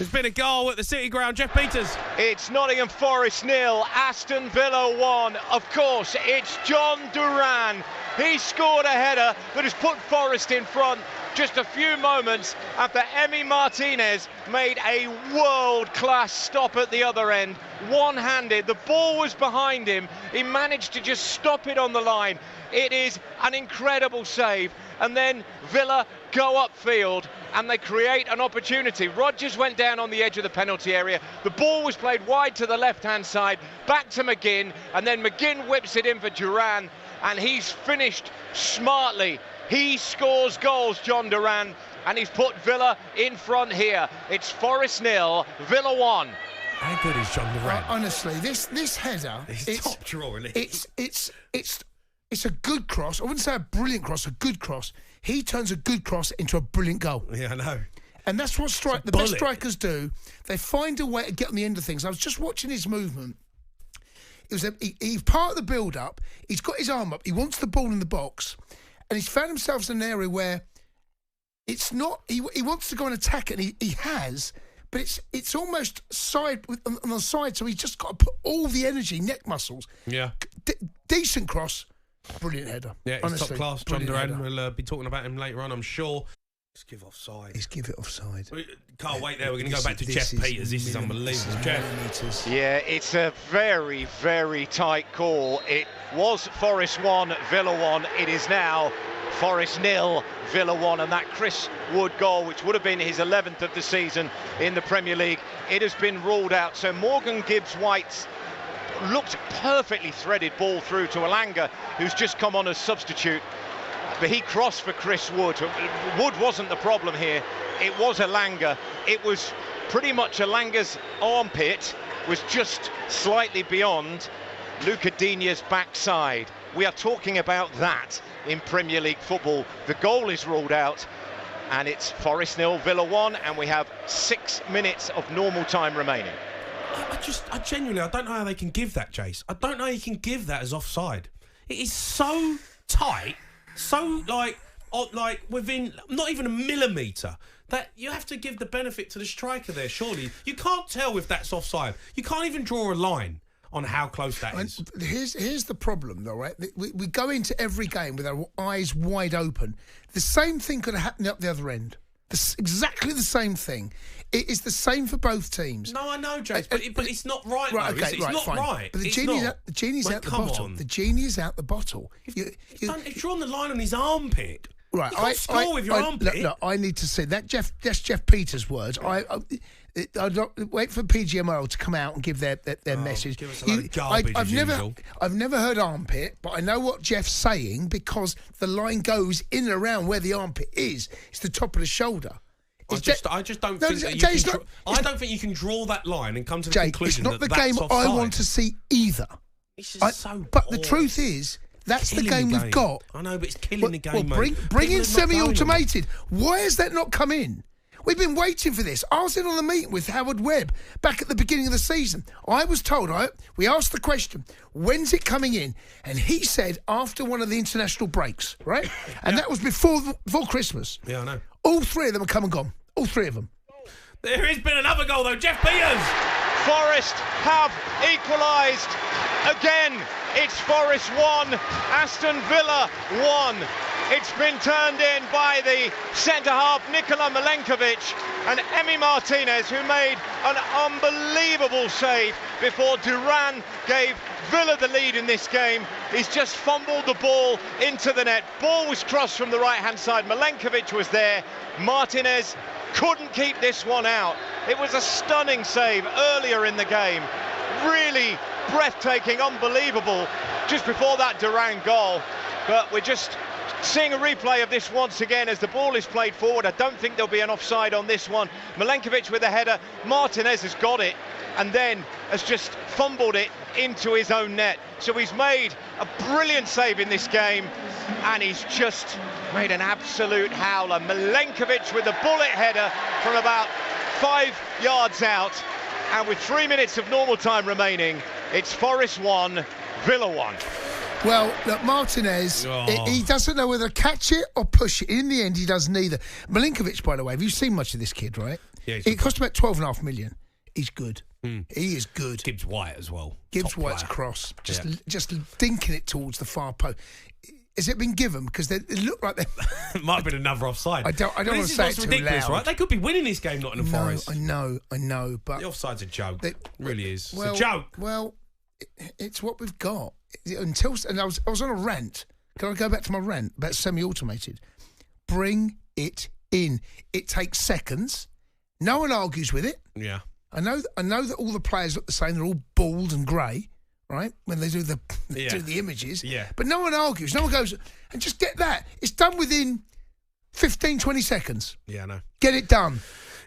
There's been a goal at the City Ground. Jeff Peters. It's Nottingham Forest 0, Aston Villa 1. Of course, it's Jhon Duran. He scored a header that has put Forest in front just a few moments after Emi Martinez made a world-class stop at the other end. One-handed, the ball was behind him. He managed to just stop it on the line. It is an incredible save. And then Villa go upfield and they create an opportunity. Rodgers went down on the edge of the penalty area. The ball was played wide to the left-hand side, back to McGinn, and then McGinn whips it in for Duran, and he's finished smartly. He scores goals, Jhon Duran, and he's put Villa in front here. It's Forest 0, Villa 1. How good is Jhon Duran? Honestly, this header, it's top drawer, isn't it? It's a good cross. I wouldn't say a brilliant cross, a good cross. He turns a good cross into a brilliant goal. Yeah, I know. And that's what the best strikers do. They find a way to get on the end of things. I was just watching his movement. It was he's part of the build-up. He's got his arm up. He wants the ball in the box. And he's found himself in an area where it's not... He wants to go and attack it, and he has... But it's almost side on the side, so he's just got to put all the energy, neck muscles. Yeah. Decent cross, brilliant header. Yeah, he's honestly, top class. Jhon Duran. Header. We'll be talking about him later on, I'm sure. Let's give offside. Let's give it offside. Can't wait there. We're going to go back to Jeff Peters. This is unbelievable. Jeff. Yeah, it's a very, very tight call. It was Forest 1, Villa 1. It is now Forest 0, Villa 1, and that Chris Wood goal, which would have been his 11th of the season in the Premier League, it has been ruled out. So Morgan Gibbs-White's looked perfectly threaded ball through to Elanga, who's just come on as substitute, but he crossed for Chris Wood. Wood wasn't the problem here, it was Elanga. It was pretty much Elanga's armpit was just slightly beyond Luca Digne's backside. We are talking about that in Premier League football. The goal is ruled out, and it's Forest 0, Villa 1, and we have 6 minutes of normal time remaining. I genuinely, I don't know how they can give that, Jace. I don't know how you can give that as offside. It is so tight, so like within not even a millimetre, that you have to give the benefit to the striker there, surely. You can't tell if that's offside. You can't even draw a line on how close that is. Here's the problem, though, right? We go into every game with our eyes wide open. The same thing could have happened up the other end. Exactly the same thing. It is the same for both teams. No, I know, James, but it's not right, right, though. okay, it's not fine. right. But the genie's out the bottle. The genie is out the bottle. If you're on the line on his armpit, right? You can't score with your armpit. Look, I need to see that. That's Jeff Peters' words. I'd wait for PGMO to come out and give their message. Give us a load of garbage I've never heard armpit, but I know what Jeff's saying because the line goes in and around where the armpit is. It's the top of the shoulder. I just don't think that you can. I don't think you can draw that line and come to the conclusion it's not that the game offside. I want to see either. It's just so but poor. The truth is, that's the Killing game we've got. I know, but it's killing the game, mate. Bring in semi-automated. Why has that not come in? We've been waiting for this. I was in on the meeting with Howard Webb back at the beginning of the season. I was told, we asked the question, when's it coming in? And he said after one of the international breaks, right? And that was before Christmas. Yeah, I know. All three of them are come and gone. All three of them. There has been another goal, though. Jeff Peters. Forest have equalised again. It's Forest 1, Aston Villa 1. It's been turned in by the centre-half, Nikola Milenkovic, and Emi Martinez, who made an unbelievable save before Duran gave Villa the lead in this game. He's just fumbled the ball into the net. Ball was crossed from the right-hand side. Milenkovic was there. Martinez couldn't keep this one out. It was a stunning save earlier in the game. Really breathtaking, unbelievable, just before that Duran goal. But we're just seeing a replay of this once again as the ball is played forward. I don't think there'll be an offside on this one. Milenkovic with a header. Martinez has got it and then has just fumbled it into his own net. So he's made a brilliant save in this game, and he's just made an absolute howler. Milenkovic with a bullet header from about 5 yards out, and with 3 minutes of normal time remaining, it's Forest 1, Villa 1. Well, look, Martinez, he doesn't know whether to catch it or push it. In the end, he does neither. Milenkovic, by the way, have you seen much of this kid, right? Yeah, it cost about 12.5 million. He's good. He is good. Gibbs White as well. Gibbs White's cross, just dinking it towards the far post. Has it been given? Because they look like they It might have been another offside. I don't want to say it too ridiculous, loud. right? They could be winning this game, Nottingham Forest. I know, but The offside's a joke. It really is. Well, it's a joke. Well, it's what we've got. And I was on a rant. Can I go back to my rant about semi-automated? Bring it in. It takes seconds. No one argues with it. Yeah. I know that all the players look the same. They're all bald and grey, right? When they do the images. Yeah. But no one argues. No one goes, and just get that. It's done within 15, 20 seconds. Yeah, I know. Get it done.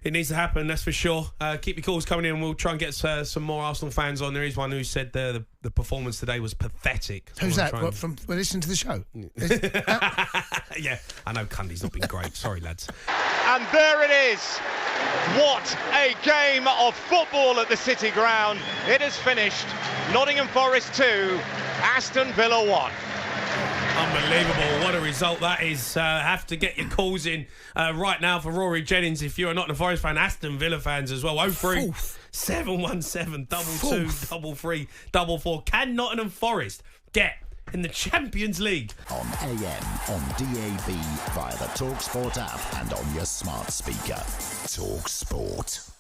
It needs to happen, that's for sure. Keep your calls coming in. We'll try and get some more Arsenal fans on. There is one who said the performance today was pathetic. Who's that? What, from listening to the show? Yeah, I know Cundy's not been great. Sorry, lads. And there it is. What a game of football at the City Ground. It has finished. Nottingham Forest 2, Aston Villa 1. Unbelievable. What a result that is. Have to get your calls in right now for Rory Jennings if you're not a Forest fan. Aston Villa fans as well. 03 717 22 33 44. Can Nottingham Forest get in the Champions League? On AM, on DAB, via the talkSPORT app and on your smart speaker. talkSPORT.